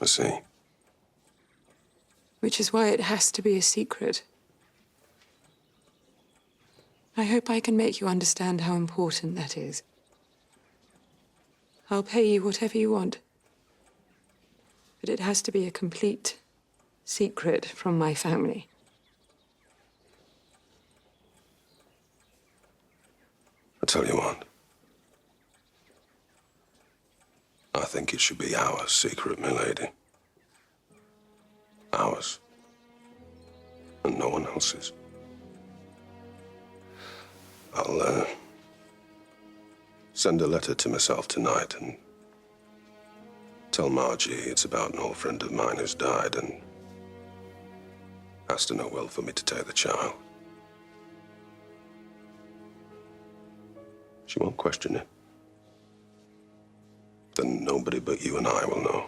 I see. Which is why it has to be a secret. I hope I can make you understand how important that is. I'll pay you whatever you want. But it has to be a complete secret from my family. I tell you what. I think it should be our secret, milady. Ours. And no one else's. I'll, send a letter to myself tonight and tell Margie it's about an old friend of mine who's died and asked her no will for me to take the child. She won't question it. Then nobody but you and I will know.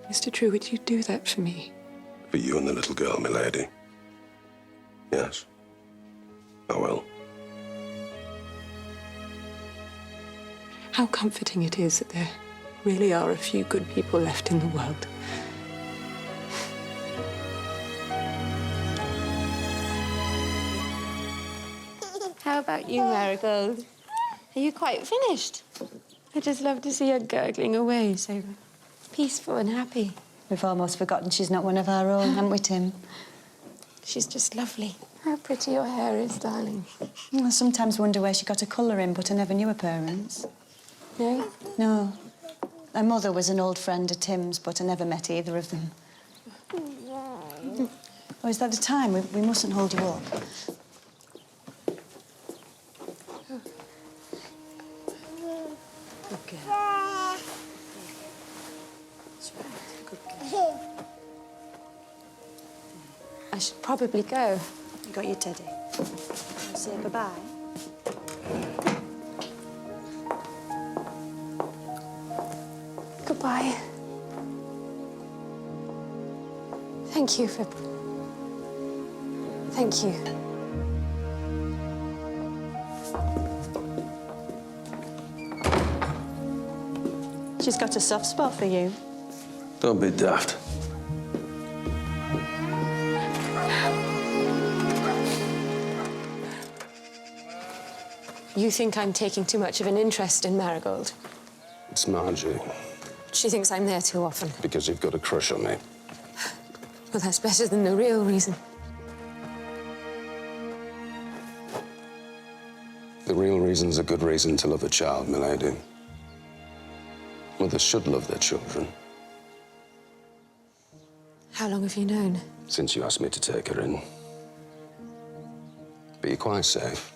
Mr. Drew, would you do that for me? For you and the little girl, milady. Yes, I will. How comforting it is that there really are a few good people left in the world. How about you, Marigold? Are you quite finished? I just love to see her gurgling away, so peaceful and happy. We've almost forgotten she's not one of our own, haven't we, Tim? She's just lovely. How pretty your hair is, darling. I sometimes wonder where she got her colour in, but I never knew her parents. No? No. Her mother was an old friend of Tim's, but I never met either of them. Oh, is that the time? We mustn't hold you up. Good girl. That's right. Good girl. I should probably go. You got your teddy. Wanna say goodbye? Goodbye. Thank you for... Thank you. She's got a soft spot for you. Don't be daft. You think I'm taking too much of an interest in Marigold? It's Margie. She thinks I'm there too often. Because you've got a crush on me. Well, that's better than the real reason. The real reason's a good reason to love a child, milady. Mothers should love their children. How long have you known? Since you asked me to take her in. But you're quite safe.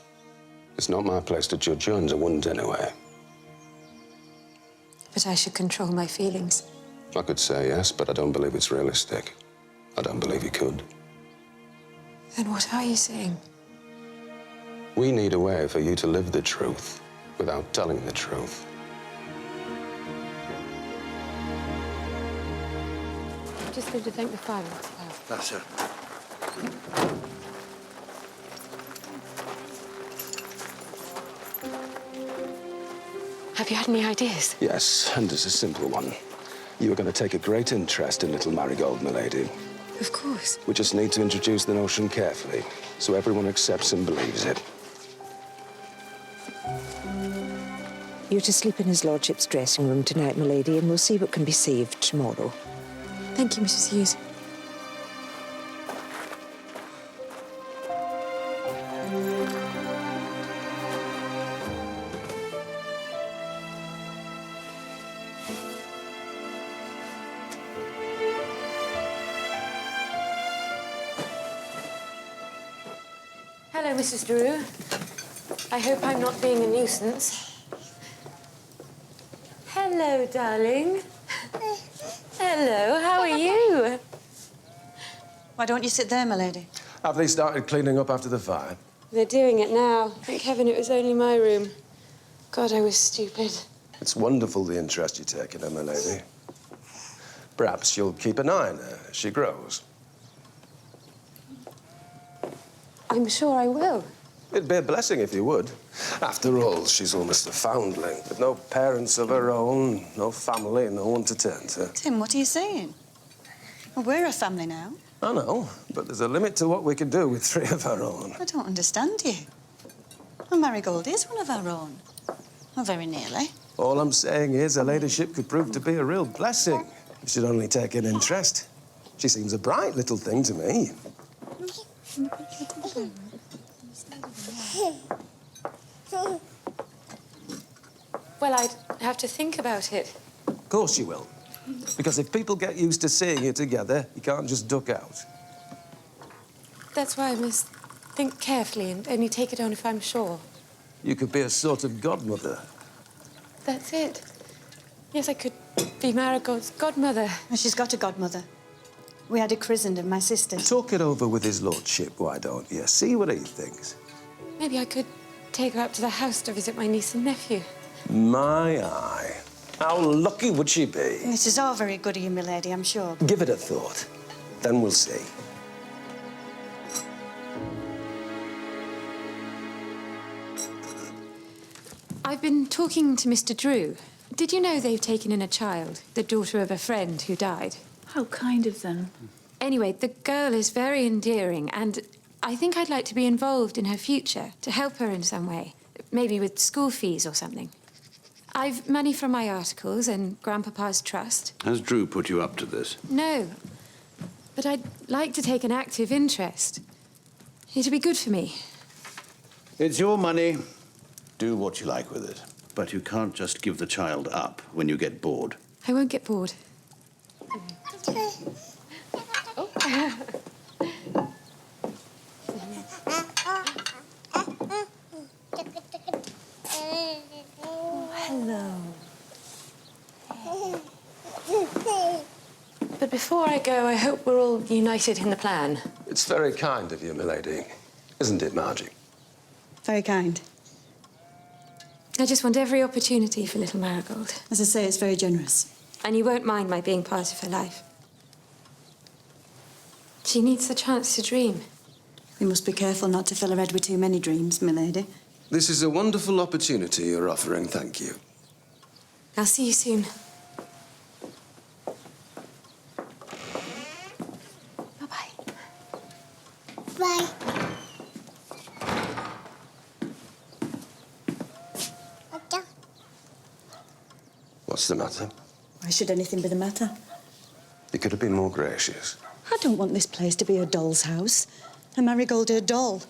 It's not my place to judge you, and I wouldn't anyway. But I should control my feelings. I could say yes, but I don't believe it's realistic. I don't believe you could. Then what are you saying? We need a way for you to live the truth without telling the truth. I'm just going to thank the firemen. That's her. Have you had any ideas? Yes, and it's a simple one. You are going to take a great interest in little Marigold, milady. Of course. We just need to introduce the notion carefully, so everyone accepts and believes it. You're to sleep in his lordship's dressing room tonight, milady, and we'll see what can be saved tomorrow. Thank you, Mrs. Hughes. Hello, Mrs. Drew. I hope I'm not being a nuisance. Hello, darling. Hello, how are you? Why don't you sit there, my lady? Have they started cleaning up after the fire? They're doing it now. Thank heaven it was only my room. God, I was stupid. It's wonderful the interest you take in her, my lady. Perhaps you'll keep an eye on her as she grows. I'm sure I will. It'd be a blessing if you would. After all, she's almost a foundling, with no parents of her own, no family, no one to turn to. Tim, what are you saying? Well, we're a family now. I know, but there's a limit to what we can do with 3 of our own. I don't understand you. Well, Marigold is one of our own. Well, very nearly. All I'm saying is her ladyship could prove to be a real blessing if she'd only take an interest. She seems a bright little thing to me. Well, I'd have to think about it. Of course you will. Because if people get used to seeing you together, you can't just duck out. That's why I must think carefully and only take it on if I'm sure. You could be a sort of godmother. That's it. Yes, I could be Marigold's godmother. And she's got a godmother. We had her christened and my sister. Talk it over with his lordship, why don't you? See what he thinks. Maybe I could take her up to the house to visit my niece and nephew. My eye. How lucky would she be? This is all very good of you, my lady, I'm sure. Give it a thought. Then we'll see. I've been talking to Mr. Drew. Did you know they've taken in a child, the daughter of a friend who died? How kind of them. Anyway, the girl is very endearing, and I think I'd like to be involved in her future, to help her in some way. Maybe with school fees or something. I've money from my articles and Grandpapa's trust. Has Drew put you up to this? No, but I'd like to take an active interest. It'd be good for me. It's your money. Do what you like with it. But you can't just give the child up when you get bored. I won't get bored. Hello. But before I go, I hope we're all united in the plan. It's very kind of you, milady. Isn't it, Margie? Very kind. I just want every opportunity for little Marigold. As I say, it's very generous. And you won't mind my being part of her life. She needs the chance to dream. We must be careful not to fill her head with too many dreams, my lady. This is a wonderful opportunity you're offering, thank you. I'll see you soon. Bye-bye. Bye. What's the matter? Why should anything be the matter? You could have been more gracious. I don't want this place to be a doll's house. A Marigold, her doll.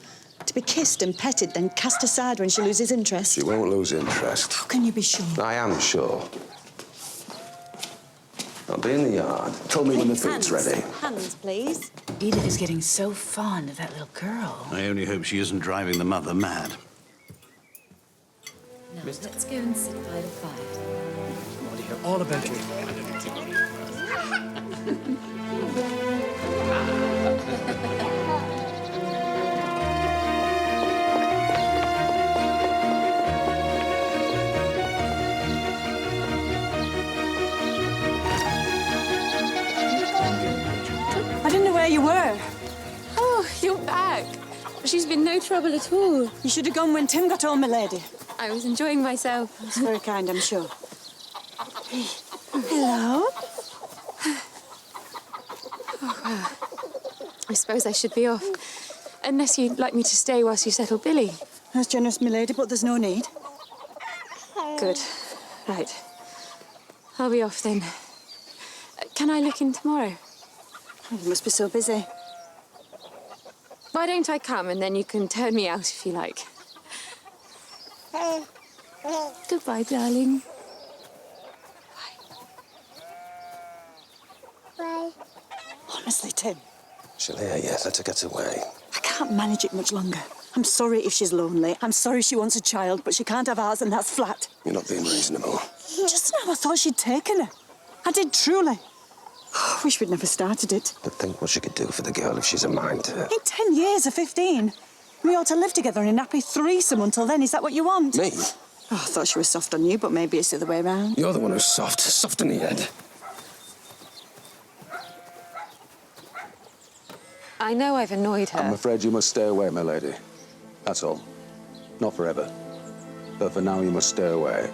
To be kissed and petted, then cast aside when she loses interest. She won't lose interest. How can you be sure? I am sure. I'll be in the yard. Tell me when the food's ready. Hands, please. Edith is getting so fond of that little girl. I only hope she isn't driving the mother mad. Now, let's go and sit by the fire. I want to hear all about you. I didn't know where you were. Oh, you're back. She's been no trouble at all. You should have gone when Tim got home, my lady. I was enjoying myself. It's very kind, I'm sure. Hello? Oh, well, I suppose I should be off. Unless you'd like me to stay whilst you settle Billy. That's generous, my lady, but there's no need. Good. Right. I'll be off then. Can I look in tomorrow? You must be so busy. Why don't I come and then you can turn me out if you like? Goodbye, darling. Bye. Honestly, Tim, She'll hear you. Let her get away. I can't manage it much longer. I'm sorry if she's lonely. I'm sorry she wants a child, but she can't have ours, and that's flat. You're not being reasonable. Just now, I thought she'd taken her. I did, truly. I wish we'd never started it. But think what she could do for the girl if she's a mind to. In 10 years or 15, we ought to live together in a happy threesome until then. Is that what you want? Me? Oh, I thought she was soft on you, but maybe it's the other way around. You're the one who's soft. Soft in the head. I know I've annoyed her. I'm afraid you must stay away, my lady. That's all. Not forever. But for now, you must stay away.